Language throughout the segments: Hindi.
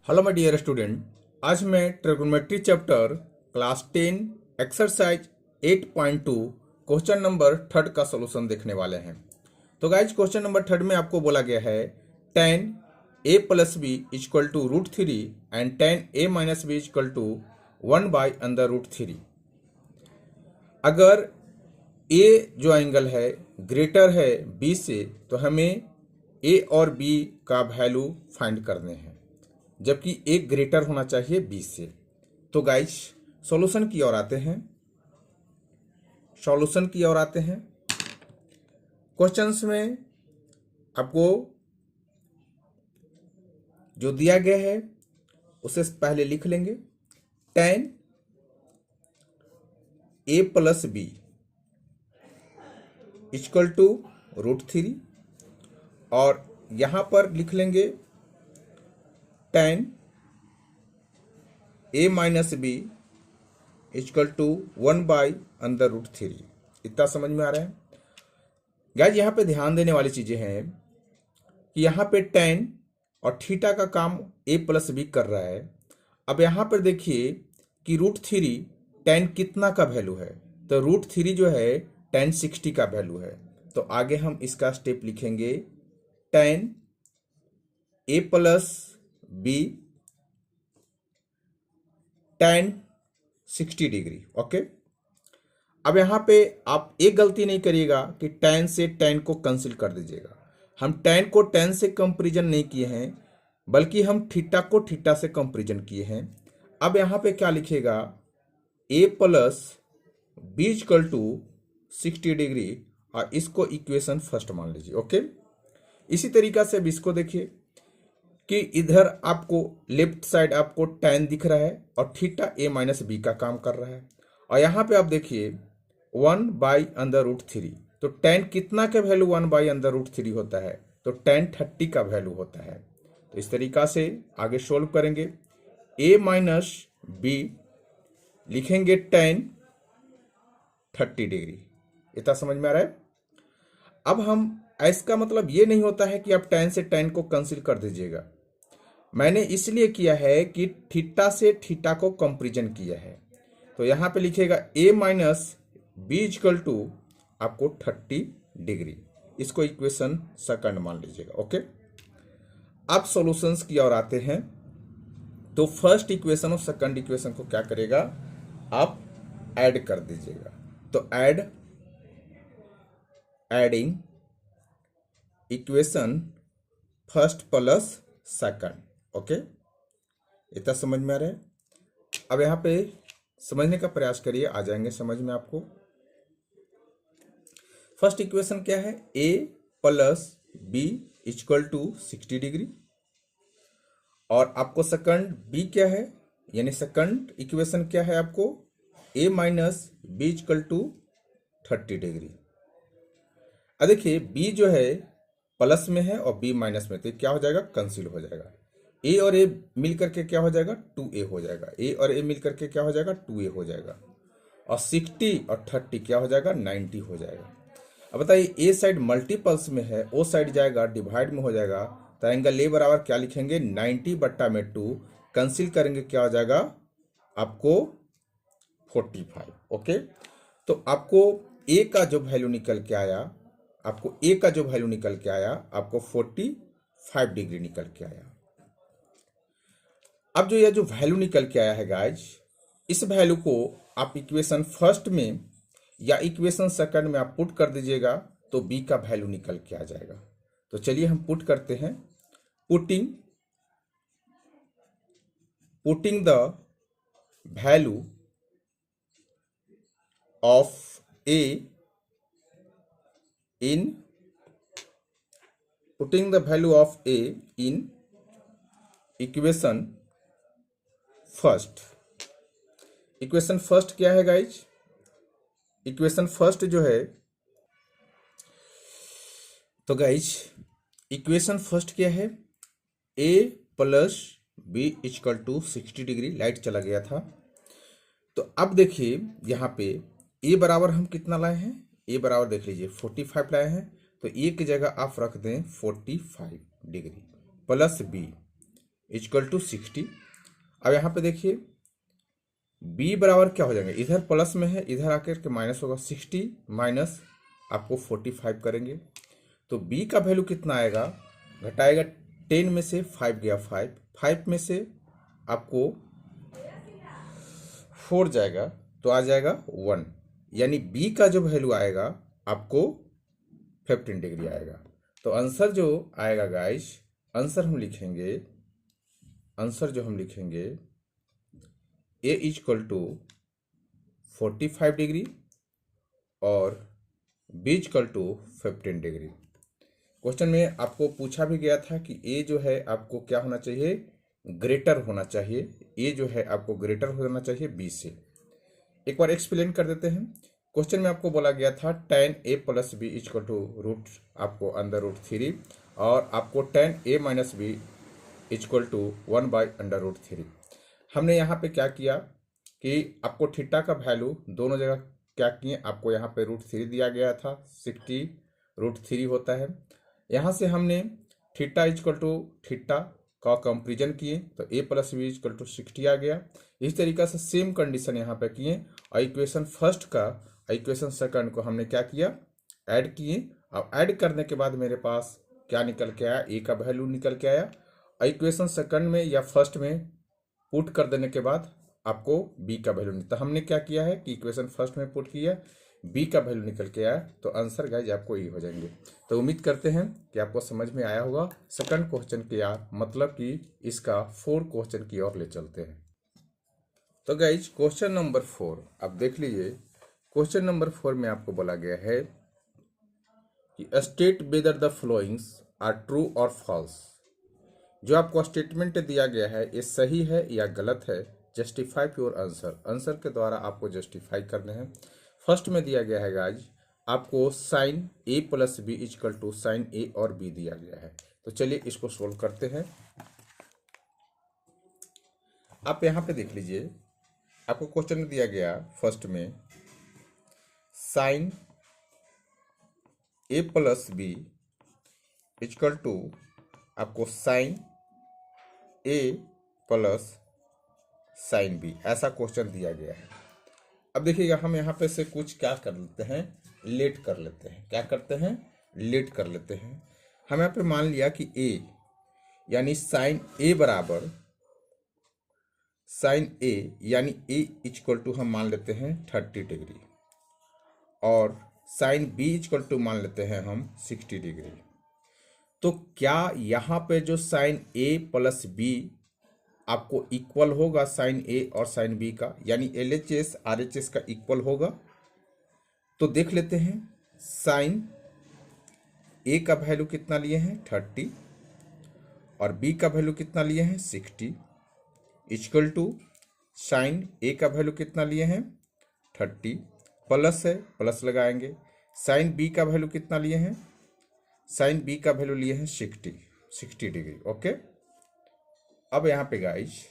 Hello my dear student. आज मैं trigonometry chapter class 10 exercise 8.2 question number 3 का सॉल्यूशन देखने वाले हैं। तो गाइज क्वेश्चन नंबर 3 में आपको बोला गया है tan a plus b equal to √3 and tan a minus b equal to 1/√3। अगर a जो एंगल है ग्रेटर है b से तो हमें a और b का वैल्यू फाइंड करने हैं, जबकि एक ग्रेटर होना चाहिए 20 से। तो गाइस सॉल्यूशन की ओर आते हैं। क्वेश्चंस में आपको जो दिया गया है उसे पहले लिख लेंगे। tan a plus b equal to √3 और यहां पर लिख लेंगे tan a minus b equal to 1/√3। इतना समझ में आ रहा है गाइस। यहाँ पे ध्यान देने वाली चीजें हैं कि यहाँ पे tan और थीटा का काम a प्लस बी कर रहा है। अब यहाँ पर देखिए कि √3 tan कितना का वैल्यू है, तो √3 जो है tan 60 का वैल्यू है। तो आगे हम इसका स्टेप लिखेंगे tan a plus b tan 60 degree. Okay, अब यहां पे आप एक गलती नहीं करिएगा कि tan से tan को कैंसिल कर दीजिएगा। हम tan को tan से कंपेरिजन नहीं किए हैं, बल्कि हम थीटा को थीटा से कंपेरिजन किए हैं। अब यहां पे क्या लिखेगा a plus b equal to 60 degree और इसको इक्वेशन फर्स्ट मान लीजिए। ओके, इसी तरीका से अब इसको देखिए कि इधर आपको लेफ्ट साइड आपको tan दिख रहा है और थीटा a माइनस बी का काम कर रहा है। और यहाँ पे आप देखिए 1/√3, तो tan कितना का वैल्यू 1/√3 होता है, तो tan 30 का वैल्यू होता है। तो इस तरीका से आगे सोल्व करेंगे। a माइनस बी लिखेंगे tan 30 डिग्री। इतना समझ में आ रहा है। अब हम इसका मतलब ये नहीं होता है कि आप tan से tan को कैंसिल कर दीजिएगा। मैंने इसलिए किया है कि थीटा से थीटा को कंपेरिजन किया है। तो यहां पे लिखेगा a minus b equal to आपको 30 डिग्री। इसको इक्वेशन सेकंड मान लीजिएगा। ओके, अब सॉल्यूशंस की ओर आते हैं। तो फर्स्ट इक्वेशन और सेकंड इक्वेशन को क्या करेगा, आप ऐड कर दीजिएगा। तो adding equation first plus second. Okay, इतना समझ में आ रहा है। अब यहां पे समझने का प्रयास करिए, आ जाएंगे समझ में आपको। फर्स्ट इक्वेशन क्या है, a plus b equal to 60 degree और आपको सेकंड b क्या है, यानी सेकंड इक्वेशन क्या है आपको a minus b equal to 30 degree. अब देखिए b जो है प्लस में है और b माइनस में, तो क्या हो जाएगा, कैंसिल हो जाएगा। a और a मिल करके क्या हो जाएगा, 2a हो जाएगा। a और a मिल करके क्या हो जाएगा, 2a हो जाएगा। और 60 और 30 क्या हो जाएगा, 90 हो जाएगा। अब बताइए a साइड मल्टीपल्स में है, o साइड जाएगा डिवाइड में हो जाएगा। तो एंगल a बराबर क्या लिखेंगे, 90/2 कैंसिल करेंगे क्या हो जाएगा आपको 45। ओके, तो आपको a का जो वैल्यू निकल के आया, आपको 45 डिग्री निकल के आया। अब जो यह जो वैल्यू निकल के आया है गाइज, इस वैल्यू को आप इक्वेशन फर्स्ट में या इक्वेशन सेकंड में आप पुट कर दीजिएगा तो b का वैल्यू निकल के आ जाएगा। तो चलिए हम पुट करते हैं। Putting the value of a in equation first क्या है गाइज, इक्वेशन फर्स्ट जो है, तो गाइज इक्वेशन फर्स्ट क्या है, a plus b equal to 60 degree. Light चला गया था। तो अब देखिए यहाँ पे a बराबर हम कितना लाए हैं, a बराबर देख लीजिए 45 लाए हैं। तो a की जगह आप रख दें 45 degree plus b equal to 60। अब यहाँ पे देखिए b बराबर क्या हो जाएंगे, इधर प्लस में है, इधर आकर के माइनस होगा, 60 माइनस आपको 45 करेंगे तो b का वैल्यू कितना आएगा, घटाएगा 10 में से 5 गया 5 में से आपको 4 जाएगा तो आ जाएगा 1, यानी b का जो वैल्यू आएगा आपको 15 डिग्री आएगा। तो आंसर जो आएगा गाइस, आंसर हम लिखेंगे a इक्वल टू 45 डिग्री और b equal to 15 degree. Question में आपको पूछा भी गया था कि a जो है आपको क्या होना चाहिए, ग्रेटर होना चाहिए, a जो है आपको ग्रेटर होना चाहिए b से। एक बार एक्सप्लेन कर देते हैं। क्वेश्चन में आपको बोला गया था tan a plus b equal to root आपको अंडर रूट 3 और आपको tan a minus b equal to 1 by under root 3। हमने यहाँ पे क्या किया कि आपको थीटा का वैल्यू दोनों जगह क्या किए, आपको यहाँ पे रूट 3 दिया गया था, 60 रूट 3 होता है। यहाँ से हमने थीटा इक्वल टू थीटा का कंपेरिजन किए तो a plus b equal to 60 आ गया। इस तरीका से सेम कंडीशन यहाँ पे किए और इक्वेशन फर्स्ट का इक्वेशन सेकंड को हमने क्या किया, ऐड किए। अब ऐड करने के बाद मेरे पास क्या निकल के आया, a का वैल्यू निकल के आया। इक्वेशन सेकंड में या फर्स्ट में पुट कर देने के बाद आपको b का वैल्यू निकलता, हमने क्या किया है कि इक्वेशन फर्स्ट में पुट किया, b का वैल्यू निकल के आया तो आंसर गाइज आपको ये हो जाएंगे। तो उम्मीद करते हैं कि आपको समझ में आया होगा। सेकंड क्वेश्चन के यार मतलब कि इसका 4 क्वेश्चन की ओर ले चलते हैं। तो गाइज क्वेश्चन नंबर 4 आप देख लीजिए। क्वेश्चन नंबर 4 में आपको बोला गया है कि state whether the followings are true और फॉल्स। जो आपको स्टेटमेंट दिया गया है ये सही है या गलत है, जस्टिफाई योर आंसर, आंसर के द्वारा आपको जस्टिफाई करने हैं। फर्स्ट में दिया गया है गाइज आपको sine a plus b equal to sine a और b दिया गया है। तो चलिए इसको सोल्व करते हैं। आप यहाँ पे देख लीजिए, आपको क्वेश्चन में दिया गया फर्स्ट में sine a plus b equal to आपको sine a plus sine b, ऐसा क्वेश्चन दिया गया है। अब देखिएगा हम यहाँ पे से कुछ क्या कर लेते हैं, लेट कर लेते हैं। क्या करते हैं, लेट कर लेते हैं। हम यहाँ पे मान लिया कि a यानी साइन a बराबर साइन a यानी a इक्वल टू हम मान लेते हैं 30 डिग्री और साइन b इक्वल टू मान लेते हैं हम 60 डिग्री। तो क्या यहाँ पे जो साइन a प्लस b आपको इक्वल होगा साइन a और साइन b का, यानी LHS RHS का इक्वल होगा? तो देख लेते हैं। साइन a का वैल्यू कितना लिए हैं 30 और b का वैल्यू कितना लिए हैं 60 इक्वल टू साइन a का वैल्यू कितना लिए हैं 30 प्लस है, प्लस लगाएंगे। साइन b का वैल्यू कितना लिए हैं, साइन b का वैल्यू लिए हैं 60 डिग्री। ओके, अब यहाँ पे गाइज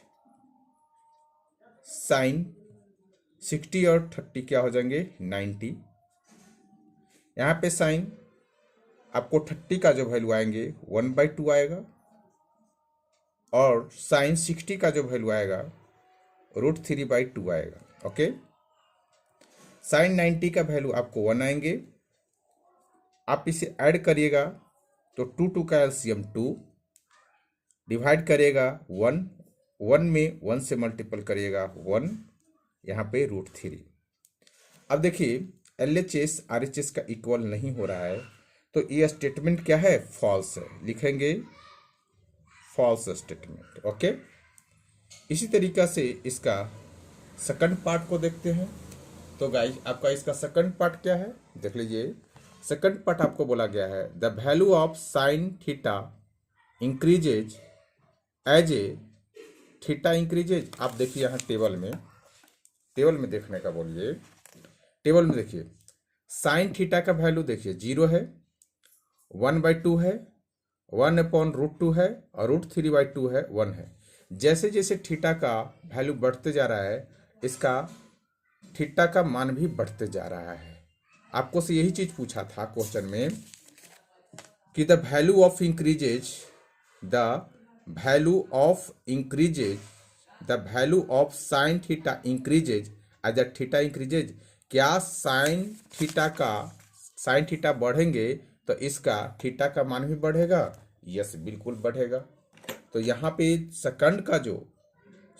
साइन 60 और 30 क्या हो जाएंगे 90। यहाँ पे साइन आपको 30 का जो वैल्यू आएंगे 1/2 आएगा और साइन 60 का जो वैल्यू आएगा √3/2 आएगा। ओके, साइन 90 का वैल्यू आपको 1 आएंगे। आप इसे ऐड करिएगा तो 2 का एलसीएम 2, डिवाइड करिएगा 1 में 1 से मल्टीपल करिएगा 1, यहाँ पे √3। अब देखिए LHS RHS का इक्वल नहीं हो रहा है तो ये स्टेटमेंट क्या है, फॉल्स है। लिखेंगे फॉल्स स्टेटमेंट। ओके, इसी तरीका से इसका सेकंड पार्ट को देखते हैं। तो गाइज आपका इसका सेकंड पार्ट क्या है देख लीजिए। सेकंड पार्ट आपको बोला गया है the value of sine theta increases as a theta increases. आप देखिए यहाँ टेबल में देखने का बोलिए। टेबल में देखिए साइन थीटा का वैल्यू देखिए 0 है, 1/2 है, 1/√2 है और √3/2 है, 1 है। जैसे जैसे थीटा का वैल्यू बढ़ते जा रहा है इसका थीटा का मान भी बढ़ते जा रहा है। आपको से यही चीज पूछा था क्वेश्चन में कि the value of increases the value of increases, the value of sine theta increases as the theta increases, क्या साइन थीटा बढ़ेंगे तो इसका थीटा का मान भी बढ़ेगा? यस, बिल्कुल बढ़ेगा। तो यहाँ पे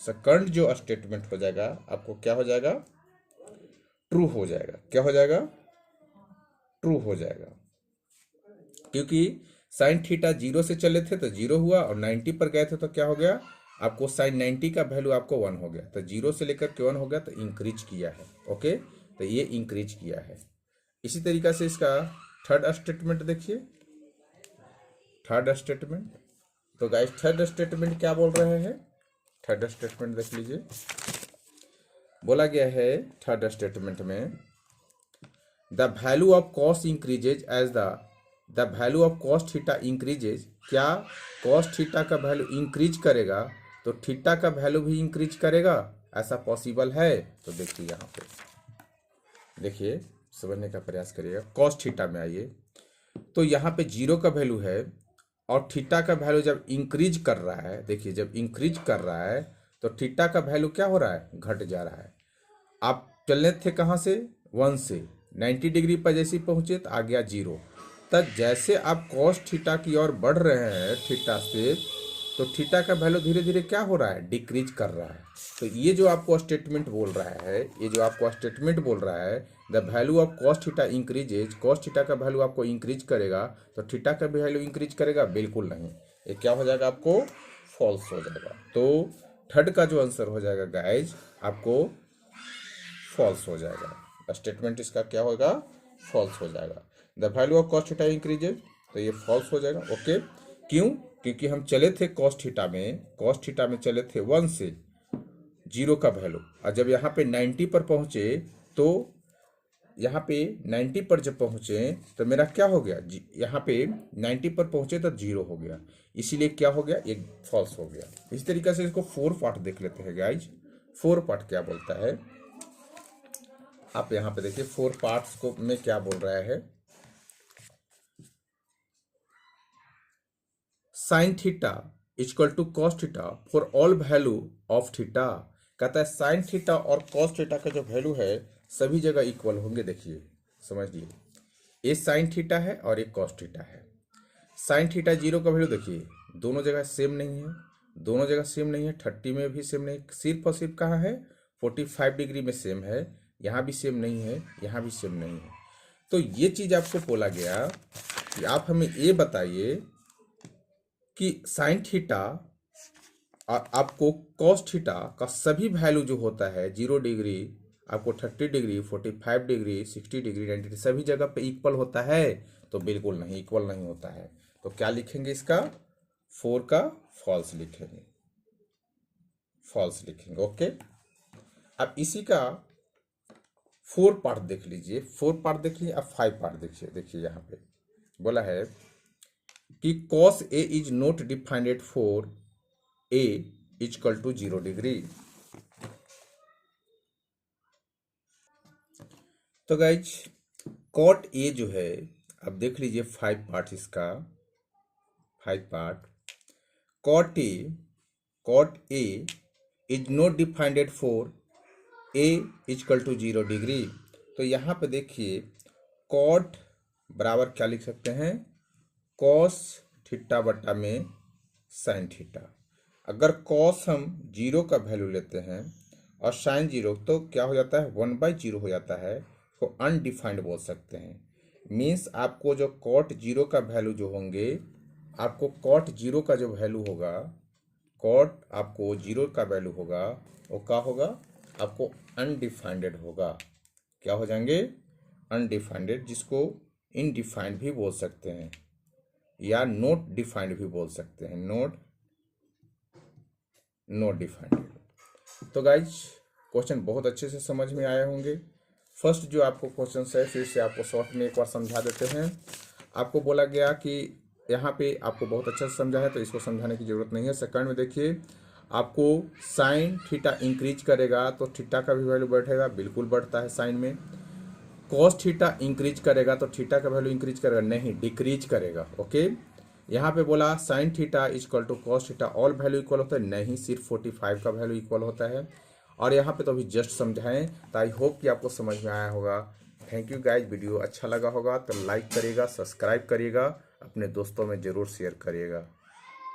सेकंड जो स्टेटमेंट हो जाएगा आपको क्या हो जाएगा? ट्रू हो जाएगा। क्या हो जाएगा? ट्रू हो जाएगा, क्योंकि साइन थीटा 0 से चले थे तो 0 हुआ, और 90 पर गए थे तो क्या हो गया? आपको साइन 90 का वैल्यू आपको 1 हो गया, तो 0 से लेकर के 1 हो गया, तो इंक्रीज किया है। ओके, तो ये इंक्रीज किया है। इसी तरीका से इसका थर्ड स्टेटमेंट देखिए। थर्ड स्टेटमेंट, तो गाइस थर्ड स्टेटमेंट क्या बोल रहे हैं? थर्ड स्टेटमेंट देख लीजिए। बोला गया है थर्ड स्टेटमेंट में, the value of cos increases as the value of cos theta increases, क्या कॉस थीटा का वैल्यू इंक्रीज करेगा तो थीटा का वैल्यू भी इंक्रीज करेगा? ऐसा पॉसिबल है? तो देखिए यहाँ पे, देखिए समझने का प्रयास करिएगा। कॉस थीटा में आइए, तो यहाँ पे 0 का वैल्यू है, और थीटा का वैल्यू जब इंक्रीज कर रहा है, देखिए जब इंक्रीज कर रहा है तो थीटा का वैल्यू क्या हो रहा है? घट जा रहा है। आप चलने थे कहाँ से? 1 से 90 डिग्री पर जैसे ही पहुंचे तो आ गया 0। तब जैसे आप कॉस थीटा की ओर बढ़ रहे हैं थीटा से, तो थीटा का वैल्यू धीरे धीरे क्या हो रहा है? डिक्रीज कर रहा है। तो ये जो आपको स्टेटमेंट बोल रहा है, the value of cos theta increases, cos theta का वैल्यू आपको इंक्रीज करेगा तो थीटा का वैल्यू इंक्रीज करेगा? बिल्कुल नहीं। ये क्या हो जाएगा? आपको फॉल्स हो जाएगा। तो थर्ड का जो आंसर हो जाएगा गाइज, आपको फॉल्स हो जाएगा। स्टेटमेंट इसका क्या होगा? फॉल्स हो जाएगा। The value of cos theta increases, तो ये फॉल्स हो जाएगा। ओके, क्यों? क्योंकि हम चले थे कॉस थीटा में चले थे 1 से 0 का वैल्यू, और जब यहाँ पे 90 पर पहुंचे तो यहाँ पे 90 पर जब पहुंचे तो मेरा क्या हो गया? यहाँ पे 90 पर पहुंचे तो 0 हो गया, इसीलिए क्या हो गया? एक फॉल्स हो गया। इस तरीके से इसको 4 पार्ट देख लेते हैं गाइज। 4 पार्ट क्या बोलता है, आप यहाँ पे देखिए 4 पार्ट्स को में क्या बोल रहा है। Sine theta equal to cos theta for all value of theta, कहता है साइन थीटा और कॉस थीटा का जो वैल्यू है सभी जगह इक्वल होंगे। देखिए समझिए, ये साइन थीटा है और ये कॉस थीटा है। साइन थीटा 0 का वैल्यू देखिए दोनों जगह सेम नहीं है, 30 में भी सेम नहीं, सिर्फ और सिर्फ कहाँ है? 45 डिग्री में सेम है, यहाँ भी सेम नहीं है, यहाँ भी सेम नहीं है। तो ये चीज आपको बोला गया कि आप हमें ये बताइए कि साइन थीटा और आपको कॉस थीटा का सभी वैल्यू जो होता है 0 डिग्री, आपको 30 डिग्री, 45 डिग्री, 60 डिग्री, 90 डिग्री सभी जगह पे इक्वल होता है? तो बिल्कुल नहीं, इक्वल नहीं होता है। तो क्या लिखेंगे? इसका 4 का फॉल्स लिखेंगे, फॉल्स लिखेंगे। ओके, अब इसी का 4 पार्ट देख लीजिए, 4 पार्ट देख लीजिए। अब 5 पार्ट देखिए। देखिए यहाँ पे बोला है कि cos A is not defined for A equal to 0 degree. तो गाइज cot A जो है, अब देख लीजिए 5 पार्ट इसका, 5 part. cot A is not defined for A equal to 0 degree. तो यहाँ पे देखिए cot बराबर क्या लिख सकते हैं? कॉस थीटा बटा में साइन थीटा। अगर कॉस हम 0 का वैल्यू लेते हैं और साइन 0, तो क्या हो जाता है? 1/0 हो जाता है, तो अनडिफाइंड बोल सकते हैं। मीन्स आपको जो कॉट 0 का वैल्यू जो होंगे, आपको कॉट 0 का जो वैल्यू होगा, कॉट आपको 0 का वैल्यू होगा, वो क्या होगा? आपको अनडिफाइंडेड होगा। क्या हो जाएंगे? अनडिफाइंडेड, जिसको इनडिफाइंड भी बोल सकते हैं या नोट डिफाइंड भी बोल सकते हैं, नोट डिफाइंड। तो गाइज क्वेश्चन बहुत अच्छे से समझ में आए होंगे। फर्स्ट जो आपको क्वेश्चन है फिर से आपको शॉर्ट में एक बार समझा देते हैं। आपको बोला गया कि यहाँ पे आपको बहुत अच्छा से समझा है तो इसको समझाने की जरूरत नहीं है। सेकंड में देखिए, आपको साइन थीटा इंक्रीज करेगा तो थीटा का भी वैल्यू बढ़ेगा, बिल्कुल बढ़ता है साइन में। कॉस थीटा इंक्रीज करेगा तो थीटा का वैल्यू इंक्रीज करेगा, नहीं डिक्रीज करेगा। ओके, यहाँ पे बोला sine theta equal to cos theta, all value equal होता है, नहीं सिर्फ 45 का वैल्यू इक्वल होता है। और यहाँ पे तो अभी जस्ट समझाएं, तो आई होप कि आपको समझ में आया होगा। थैंक यू गाइज, वीडियो अच्छा लगा होगा तो लाइक करिएगा, सब्सक्राइब करिएगा, अपने दोस्तों में ज़रूर शेयर करिएगा।